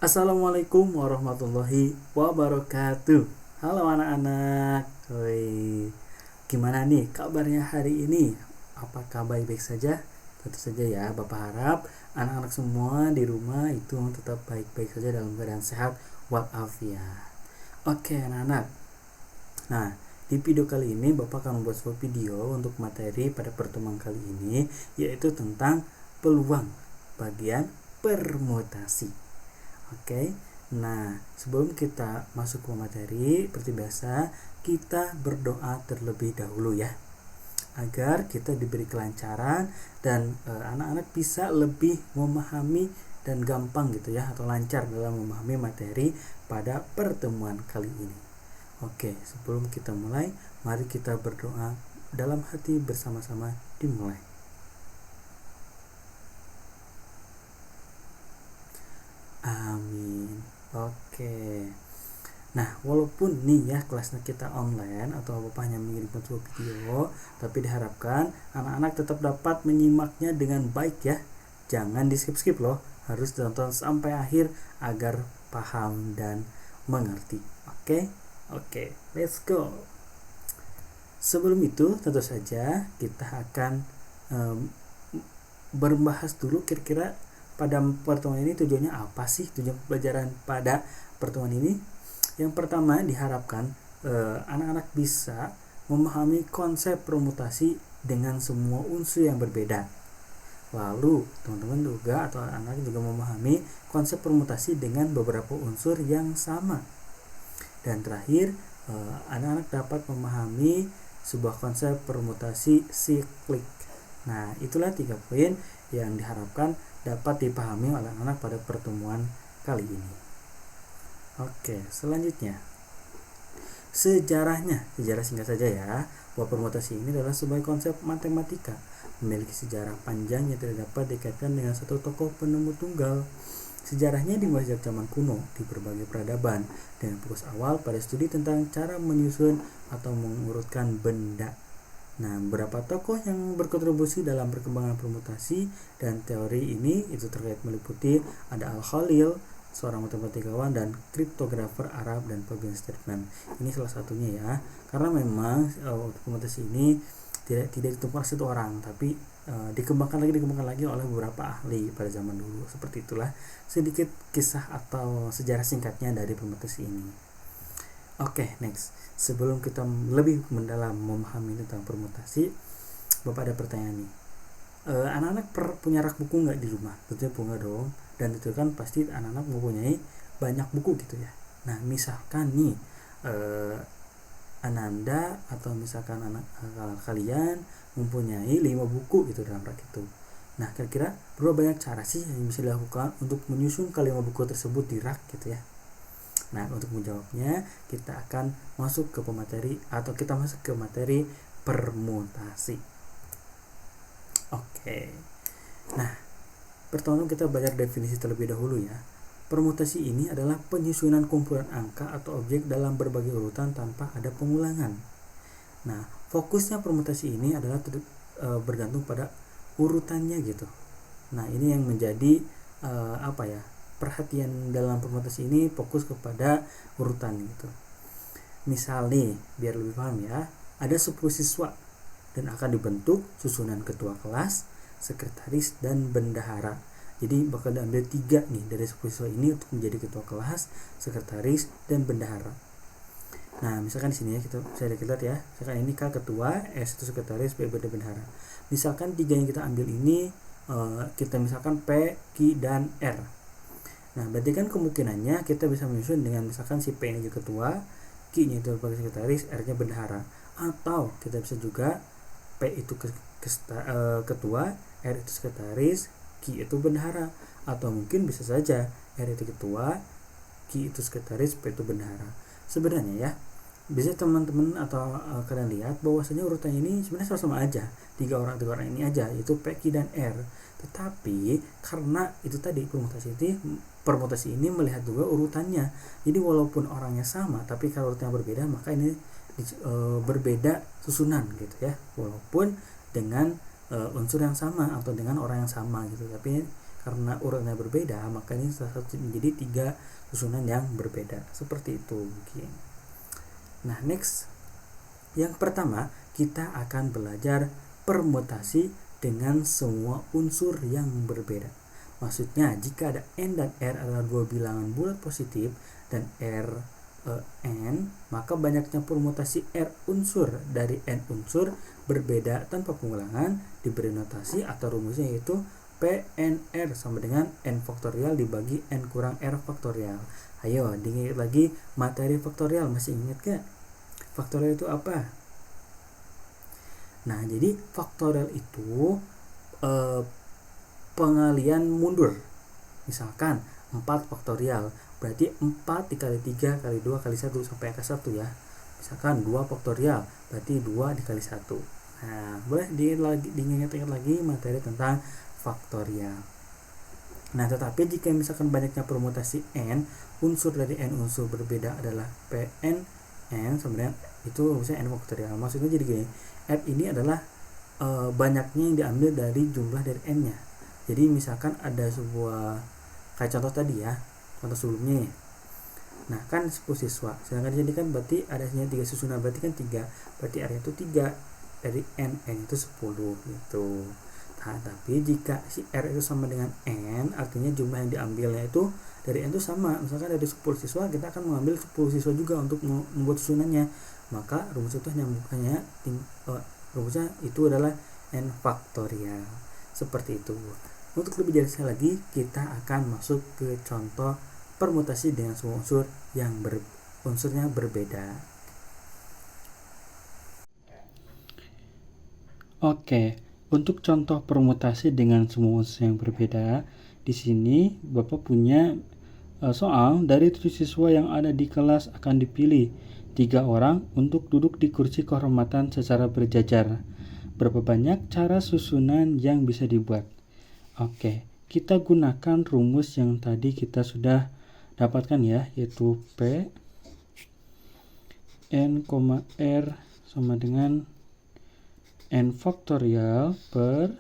Assalamualaikum warahmatullahi wabarakatuh. Halo anak-anak. Hoi. Gimana nih kabarnya hari ini? Apakah baik-baik saja? Tentu saja ya, Bapak harap anak-anak semua di rumah itu tetap baik-baik saja dalam keadaan sehat walafiat. Oke anak-anak. Nah, di video kali ini Bapak akan membuat sebuah video untuk materi pada pertemuan kali ini, yaitu tentang peluang bagian permutasi. Oke, nah sebelum kita masuk ke materi, seperti biasa kita berdoa terlebih dahulu ya, agar kita diberi kelancaran dan anak-anak bisa lebih memahami dan gampang gitu ya, atau lancar dalam memahami materi pada pertemuan kali ini. Oke, sebelum kita mulai, mari kita berdoa dalam hati bersama-sama. Dimulai. Amin. Oke. Nah, walaupun nih ya kelasnya kita online atau Bapak hanya mengirimkan sebuah video, tapi diharapkan anak-anak tetap dapat menyimaknya dengan baik ya. Jangan di skip-skip loh, harus ditonton sampai akhir agar paham dan mengerti. Oke, let's go. Sebelum itu tentu saja kita akan berbahas dulu kira-kira pada pertemuan ini tujuannya apa sih, tujuan pelajaran pada pertemuan ini. Yang pertama, diharapkan anak-anak bisa memahami konsep permutasi dengan semua unsur yang berbeda. Lalu teman-teman juga atau anak-anak juga memahami konsep permutasi dengan beberapa unsur yang sama. Dan terakhir, anak-anak dapat memahami sebuah konsep permutasi siklik. Nah, itulah 3 poin yang diharapkan dapat dipahami oleh anak pada pertemuan kali ini. Oke, selanjutnya sejarah singkat saja ya, bahwa permutasi ini adalah sebuah konsep matematika memiliki sejarah panjang yang tidak dapat dikaitkan dengan satu tokoh penemu tunggal. Sejarahnya dimulai sejak zaman kuno di berbagai peradaban dengan fokus awal pada studi tentang cara menyusun atau mengurutkan benda. Nah, beberapa tokoh yang berkontribusi dalam perkembangan permutasi dan teori ini itu terkait meliputi ada Al-Khalil, seorang matematikawan dan kriptografer Arab, dan Fabian Stratman. Ini salah satunya ya, karena memang permutasi ini tidak ditemukan satu orang, tapi dikembangkan lagi oleh beberapa ahli pada zaman dulu. Seperti itulah sedikit kisah atau sejarah singkatnya dari permutasi ini. Oke, next. Sebelum kita lebih mendalam memahami tentang permutasi, Bapak ada pertanyaan nih. Anak-anak punya rak buku nggak di rumah? Tentunya punya dong. Dan itu kan pasti anak-anak mempunyai banyak buku gitu ya. Nah, misalkan nih Ananda atau misalkan kalian mempunyai 5 buku gitu dalam rak itu. Nah, kira-kira berapa banyak cara sih yang bisa dilakukan untuk menyusun kelima buku tersebut di rak gitu ya? Nah, untuk menjawabnya kita akan masuk ke materi permutasi. Oke. Nah, pertama kita belajar definisi terlebih dahulu ya. Permutasi ini adalah penyusunan kumpulan angka atau objek dalam berbagai urutan tanpa ada pengulangan. Nah, fokusnya permutasi ini adalah bergantung pada urutannya gitu. Nah, ini yang menjadi perhatian dalam permutasi ini fokus kepada urutan gitu. Misal nih, biar lebih paham ya, ada 10 siswa dan akan dibentuk susunan ketua kelas, sekretaris, dan bendahara. Jadi bakal diambil 3 nih dari 10 siswa ini untuk menjadi ketua kelas, sekretaris, dan bendahara. Nah, misalkan di sini ya kita lihat ya. Misalkan ini K ketua, S itu sekretaris, B bendahara. Misalkan 3 yang kita ambil ini kita misalkan P, Q, dan R. Nah, berarti kan kemungkinannya kita bisa menyusun dengan misalkan si P nya ketua, Q nya itu sebagai sekretaris, R nya bendahara. Atau kita bisa juga P itu ketua, R itu sekretaris, Q itu bendahara. Atau mungkin bisa saja R itu ketua, Q itu sekretaris, P itu bendahara. Sebenarnya ya, bisa teman-teman atau kalian lihat bahwasanya urutan ini sebenarnya sama-sama aja, 3 orang ini aja, yaitu P, Q, dan R. Tetapi karena itu tadi permutasi ini melihat juga urutannya. Jadi walaupun orangnya sama, tapi kalau urutannya berbeda, maka ini berbeda susunan gitu ya. Walaupun dengan unsur yang sama atau dengan orang yang sama gitu, tapi karena urutannya berbeda, maka ini salah satu menjadi 3 susunan yang berbeda. Seperti itu mungkin. Nah, next. Yang pertama, kita akan belajar permutasi dengan semua unsur yang berbeda. Maksudnya, jika ada N dan R adalah dua bilangan bulat positif dan R N, maka banyaknya permutasi R unsur dari N unsur berbeda tanpa pengulangan diberi notasi atau rumusnya yaitu PNR sama dengan N faktorial dibagi N kurang R faktorial. Ayo diingat lagi materi faktorial, masih ingat gak? Faktorial itu apa? Nah, jadi faktorial itu pengalian mundur. Misalkan 4 faktorial, berarti 4 dikali 3 kali 2 kali 1 sampai angka 1 ya. Misalkan 2 faktorial, berarti 2 dikali 1. Nah, boleh diingat-ingat lagi materi tentang faktorial. Nah, tetapi jika misalkan banyaknya permutasi N, unsur dari N unsur berbeda adalah Pn N sama dengan itu rumusnya N faktorial. Maksudnya jadi gini, F ini adalah banyaknya yang diambil dari jumlah dari N-nya. Jadi misalkan ada sebuah kayak contoh tadi ya, contoh sebelumnya. Nah, kan 10 siswa. Sedangkan jadi kan berarti adanya 3 susunan, berarti kan 3. Berarti R itu 3 dari N itu 10 gitu. Nah, tapi jika si R itu sama dengan N, artinya jumlah yang diambilnya itu dari N itu sama. Misalkan dari 10 siswa, kita akan mengambil 10 siswa juga untuk membuat susunannya. Maka rumus itu rumusnya itu adalah N faktorial. Seperti itu. Untuk lebih jelasnya lagi, kita akan masuk ke contoh permutasi dengan semua unsur yang unsurnya berbeda. Oke, untuk contoh permutasi dengan semua unsur yang berbeda, di sini Bapak punya soal dari 7 siswa yang ada di kelas akan dipilih 3 orang untuk duduk di kursi kehormatan secara berjajar. Berapa banyak cara susunan yang bisa dibuat? Oke, kita gunakan rumus yang tadi kita sudah dapatkan ya, yaitu P N, R sama dengan N faktorial per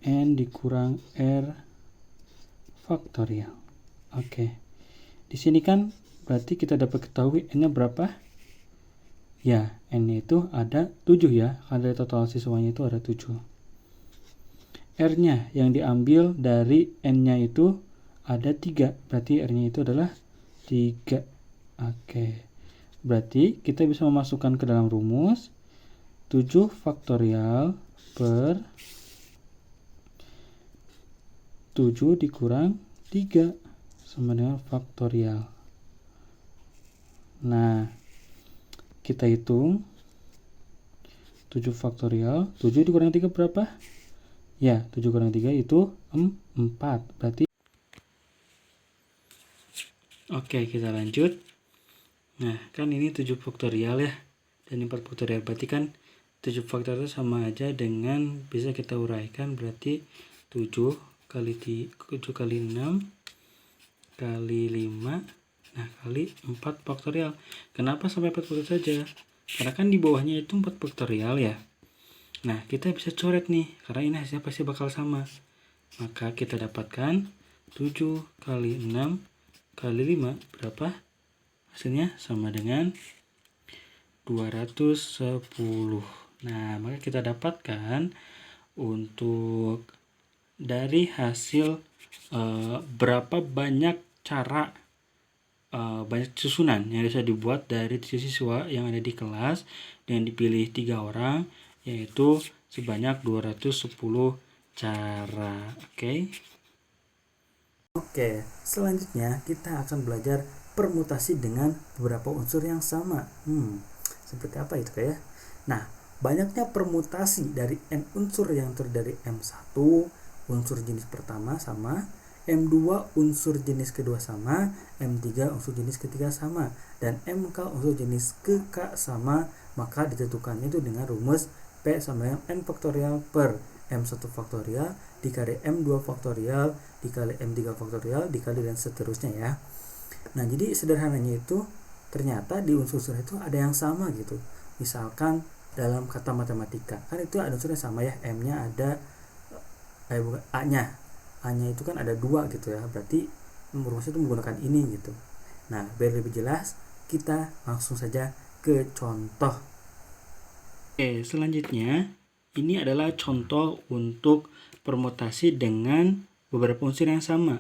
N dikurang R faktorial. Oke, di sini kan berarti kita dapat ketahui N-nya berapa? Ya, N-nya itu ada 7 ya, karena total siswanya itu ada 7. R-nya yang diambil dari N-nya itu ada 3, berarti R-nya itu adalah 3. Oke, berarti kita bisa memasukkan ke dalam rumus 7 faktorial per 7 dikurang 3 sama dengan faktorial. Nah, kita hitung 7 faktorial, 7 dikurang 3 berapa? Ya, 7 kurang 3 itu 4. Berarti oke, kita lanjut. Nah, kan ini 7 faktorial ya. Dan 4 faktorial. Berarti kan 7 faktorial sama aja dengan bisa kita uraikan. Berarti 7 kali 6 kali 5. Nah, kali 4 faktorial. Kenapa sampai 4 faktorial saja? Karena kan di bawahnya itu 4 faktorial ya. Nah, kita bisa coret nih, karena ini hasilnya pasti bakal sama. Maka kita dapatkan 7 kali 6 kali 5 berapa? Hasilnya sama dengan 210. Nah, maka kita dapatkan untuk dari hasil berapa banyak cara banyak susunan yang bisa dibuat dari siswa yang ada di kelas dan dipilih 3 orang, yaitu sebanyak 210 cara. Oke, selanjutnya kita akan belajar permutasi dengan beberapa unsur yang sama. Seperti apa itu ya? Nah, banyaknya permutasi dari N unsur yang terdiri dari M1 unsur jenis pertama sama, M2 unsur jenis kedua sama, M3 unsur jenis ketiga sama, dan MK unsur jenis ke-K sama, maka ditentukannya itu dengan rumus P sama dengan N faktorial per M1 faktorial dikali M2 faktorial dikali M3 faktorial dikali dan seterusnya ya. Nah, jadi sederhananya itu ternyata di unsur-unsur itu ada yang sama gitu. Misalkan dalam kata matematika kan itu ada unsurnya sama ya, M-nya ada A-nya. A-nya itu kan ada 2 gitu ya, berarti rumusnya itu menggunakan ini gitu. Nah, biar lebih jelas, kita langsung saja ke contoh. Oke, selanjutnya ini adalah contoh untuk permutasi dengan beberapa unsur yang sama.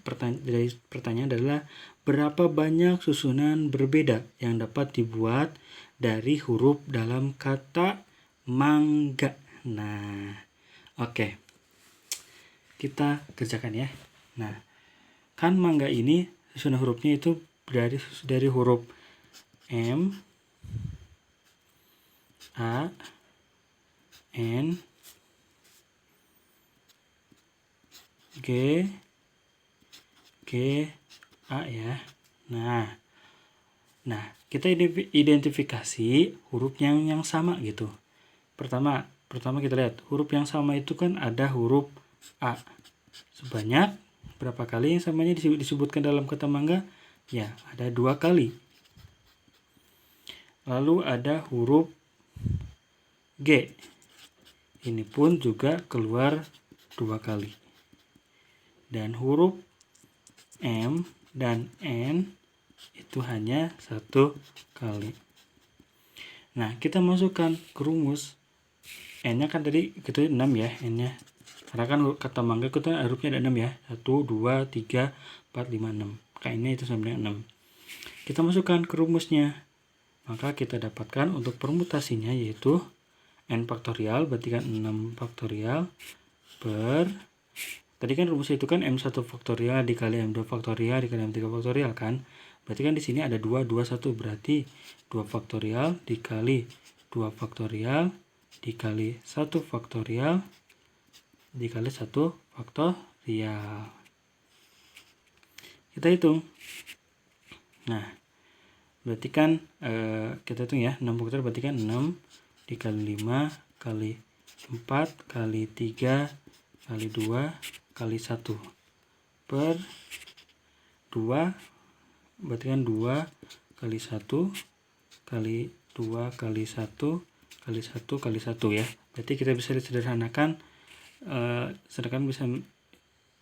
Pertanyaan adalah berapa banyak susunan berbeda yang dapat dibuat dari huruf dalam kata mangga. Nah, oke. Kita kerjakan ya. Nah, kan mangga ini susunan hurufnya itu dari huruf M, A, N, G, A ya. Nah, kita identifikasi huruf yang sama gitu. Pertama kita lihat huruf yang sama itu kan ada huruf A. Sebanyak berapa kali yang samanya disebutkan dalam kata mangga? Ya, ada 2 kali. Lalu ada huruf G. Ini pun juga keluar 2 kali. Dan huruf M dan N itu hanya 1 kali. Nah, kita masukkan ke rumus. N-nya kan tadi kita 6 ya, N-nya. Karena kan kata mangga kita hurufnya ada 6 ya. 1, 2, 3, 4, 5, 6. K-nya itu sama dengan 6. Kita masukkan ke rumusnya. Maka kita dapatkan untuk permutasinya yaitu N faktorial, berarti kan 6 faktorial per, tadi kan rumusnya itu kan M1 faktorial dikali M2 faktorial dikali M3 faktorial kan. Berarti kan di sini ada 2, 2, 1, berarti 2 faktorial dikali 2 faktorial dikali 1 faktorial dikali 1 faktorial. Kita hitung. Nah, berarti kan kita hitung ya, 6 faktorial berarti kan 6 dikali 5 kali 4 kali 3 kali 2 kali 1 per 2, berarti kan 2 kali 1 kali 2 kali 1 kali 1 kali 1 ya. Berarti kita bisa disederhanakan, sedangkan bisa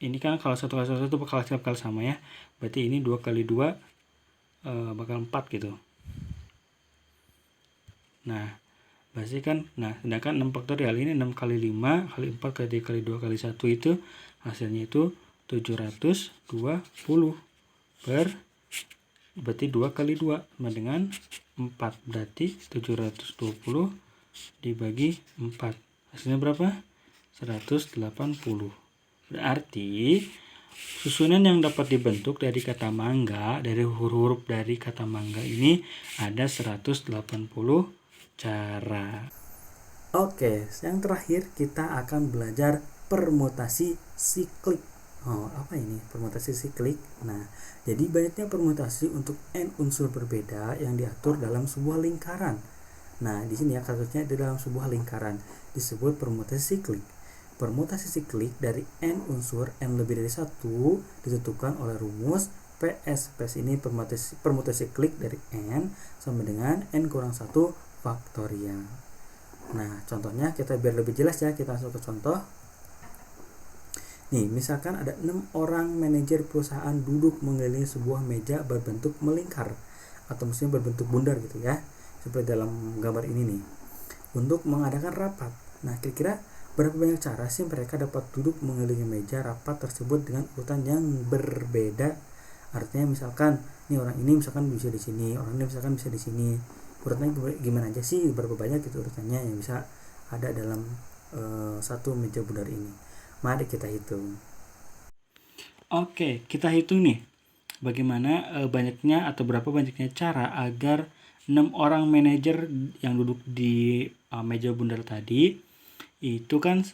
ini kan kalau 1 kali 1 bakal sama ya. Berarti ini 2 kali 2 bakal 4 gitu. Nah, berarti kan, sedangkan 6 faktorial ini 6 kali 5 kali 4 kali 3 kali 2 kali 1 itu hasilnya itu 720 per, berarti 2 kali 2 sama dengan 4, berarti 720 dibagi 4 hasilnya berapa? 180. Berarti susunan yang dapat dibentuk dari kata mangga, dari huruf dari kata mangga ini ada 180 cara. Oke, yang terakhir kita akan belajar permutasi siklik. Apa ini permutasi siklik? Nah, jadi banyaknya permutasi untuk n unsur berbeda yang diatur dalam sebuah lingkaran. Nah, di sini ya kasusnya di dalam sebuah lingkaran disebut permutasi siklik. Permutasi siklik dari n unsur n lebih dari 1 ditentukan oleh rumus PS. PS ini permutasi siklik dari n sama dengan n kurang 1 faktorial. Nah, contohnya kita biar lebih jelas ya, kita langsung ke contoh. Nih, misalkan ada 6 orang manajer perusahaan duduk mengelilingi sebuah meja berbentuk melingkar atau mungkin berbentuk bundar gitu ya, seperti dalam gambar ini nih, untuk mengadakan rapat. Nah, kira-kira berapa banyak cara sih mereka dapat duduk mengelilingi meja rapat tersebut dengan urutan yang berbeda? Artinya misalkan nih orang ini misalkan bisa di sini, orang ini misalkan bisa di sini. Urutannya gimana aja sih, berapa banyak gitu urutannya yang bisa ada dalam satu meja bundar ini. Mari kita hitung. Oke, kita hitung nih bagaimana banyaknya atau berapa banyaknya cara agar 6 orang manajer yang duduk di meja bundar tadi itu kan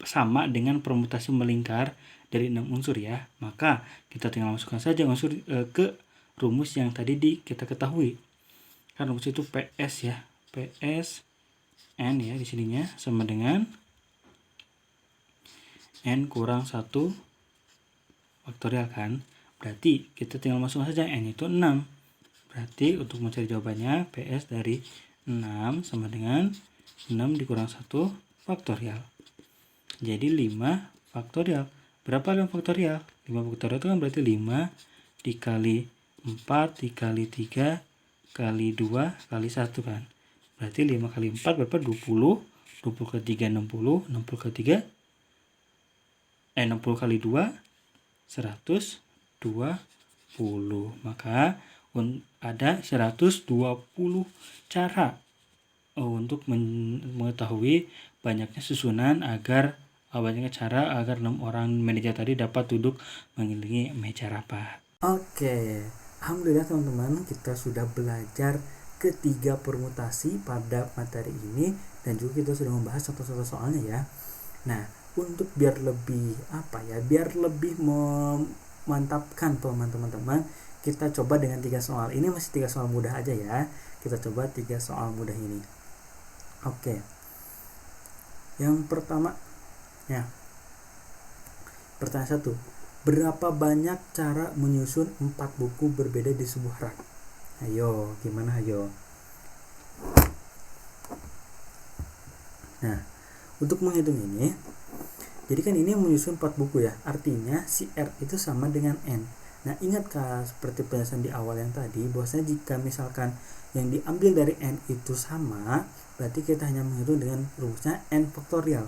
sama dengan permutasi melingkar dari 6 unsur ya. Maka kita tinggal masukkan saja unsur ke rumus yang tadi kita ketahui. Kan rumus itu PS ya. PS N ya di sininya sama dengan N kurang 1 faktorial kan. Berarti kita tinggal masukkan saja N itu 6. Berarti untuk mencari jawabannya PS dari 6 sama dengan 6 dikurang 1 faktorial. Jadi 5 faktorial. Berapa 5 faktorial? 5 faktorial itu kan berarti 5 dikali 4 dikali 3 kali 2 kali 1 kan. Berarti 5 kali 4 berapa? 20. 20 kali 3 60. 60 kali 3 60 kali 2 120. Maka ada 120 cara untuk mengetahui banyaknya susunan banyaknya cara agar 6 orang manajer tadi dapat duduk mengelilingi meja rapat. Oke, alhamdulillah teman-teman, kita sudah belajar ketiga permutasi pada materi ini dan juga kita sudah membahas contoh-contoh soalnya ya. Nah, untuk biar lebih memantapkan pemahaman teman-teman, kita coba dengan 3 soal. Ini masih 3 soal mudah aja ya. Kita coba 3 soal mudah ini. Oke. Yang pertama ya. Pertanyaan 1. Berapa banyak cara menyusun 4 buku berbeda di sebuah rak? Ayo, gimana ayo? Nah, untuk menghitung ini, jadi kan ini menyusun 4 buku ya. Artinya si R itu sama dengan N. Nah, ingatkah seperti penjelasan di awal yang tadi, bahwasanya jika misalkan yang diambil dari N itu sama, berarti kita hanya menghitung dengan rumusnya N faktorial.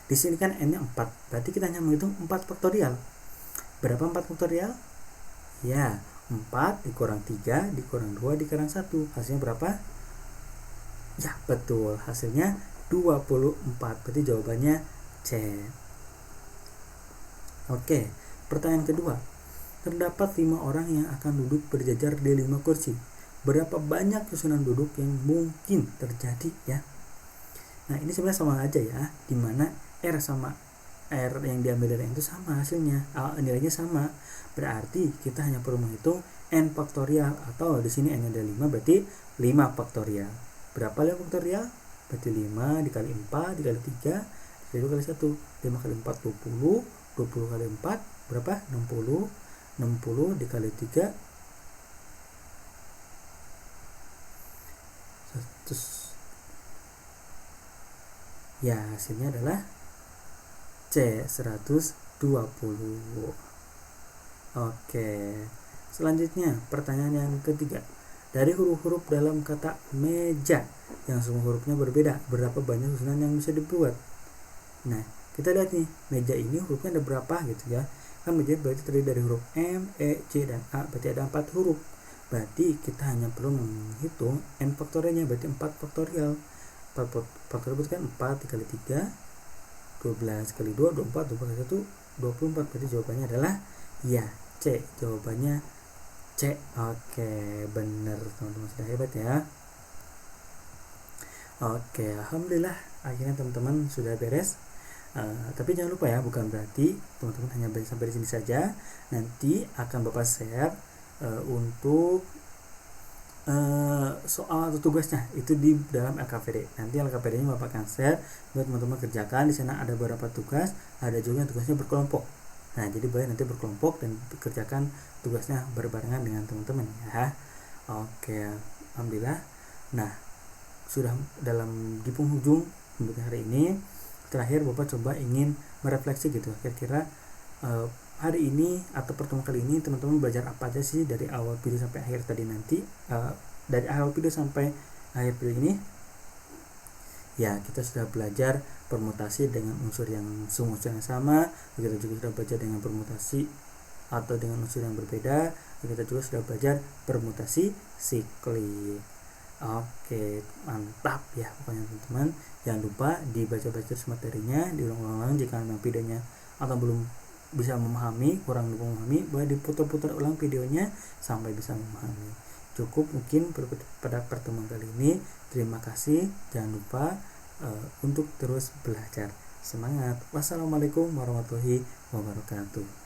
Di sini kan N-nya 4, berarti kita hanya menghitung 4 faktorial. Berapa 4 faktorial? Ya, 4 dikurang 3 dikurang 2 dikurang 1. Hasilnya berapa? Ya, betul. Hasilnya 24. Berarti jawabannya C. Oke, pertanyaan kedua. Terdapat 5 orang yang akan duduk berjajar di 5 kursi. Berapa banyak susunan duduk yang mungkin terjadi ya? Nah, ini sebenarnya sama aja ya, dimana R sama R yang diambil dari N itu sama hasilnya, nilainya sama. Berarti kita hanya perlu menghitung N faktorial, atau di sini N ada 5 berarti 5 faktorial. Berapa 5 faktorial? Berarti 5 dikali 4 dikali 3 dikali 2 kali 1. 5 kali 4 20, 20 kali 4 berapa? 60. 60 dikali 3 100. Ya, hasilnya adalah C, 120. Oke. Selanjutnya, pertanyaan yang ketiga. Dari huruf-huruf dalam kata meja yang semua hurufnya berbeda, berapa banyak susunan yang bisa dibuat? Nah, kita lihat nih, meja ini hurufnya ada berapa gitu ya. Kan meja berarti terdiri dari huruf M, E, C, dan A, berarti ada 4 huruf. Berarti kita hanya perlu menghitung N faktorialnya, berarti 4 faktorial. 4 faktorial berarti kan 4 dikali 3, 12 kali 2, 24, 24 kali 1, 24. Berarti jawabannya adalah ya, C. Jawabannya C. Oke, benar teman-teman, sudah hebat ya. Oke, alhamdulillah akhirnya teman-teman sudah beres. Tapi jangan lupa ya, bukan berarti teman-teman hanya sampai di sini saja. Nanti akan Bapak share untuk soal atau tugasnya itu di dalam LKPD. Nanti LKPD-nya Bapak akan share buat teman-teman kerjakan. Di sana ada beberapa tugas, ada juga tugasnya berkelompok. Nah, jadi boleh nanti berkelompok dan kerjakan tugasnya berbarengan dengan teman-teman ya. Oke, alhamdulillah. Nah, sudah di penghujung pembahasan hari ini. Terakhir Bapak coba ingin merefleksi gitu, kira-kira hari ini atau pertemuan kali ini teman-teman belajar apa aja sih dari awal video sampai akhir tadi nanti, dari awal video sampai akhir video ini. Ya, kita sudah belajar permutasi dengan unsur yang sama. Kita juga sudah belajar dengan permutasi atau dengan unsur yang berbeda. Kita juga sudah belajar permutasi siklik. Oke, mantap ya pokoknya teman-teman. Jangan lupa dibaca-baca terus materinya, diulang-ulang jika memang videonya atau belum bisa memahami, kurang memahami, boleh diputar-putar ulang videonya sampai bisa memahami. Cukup mungkin pada pertemuan kali ini. Terima kasih. Jangan lupa untuk terus belajar. Semangat. Wassalamualaikum warahmatullahi wabarakatuh.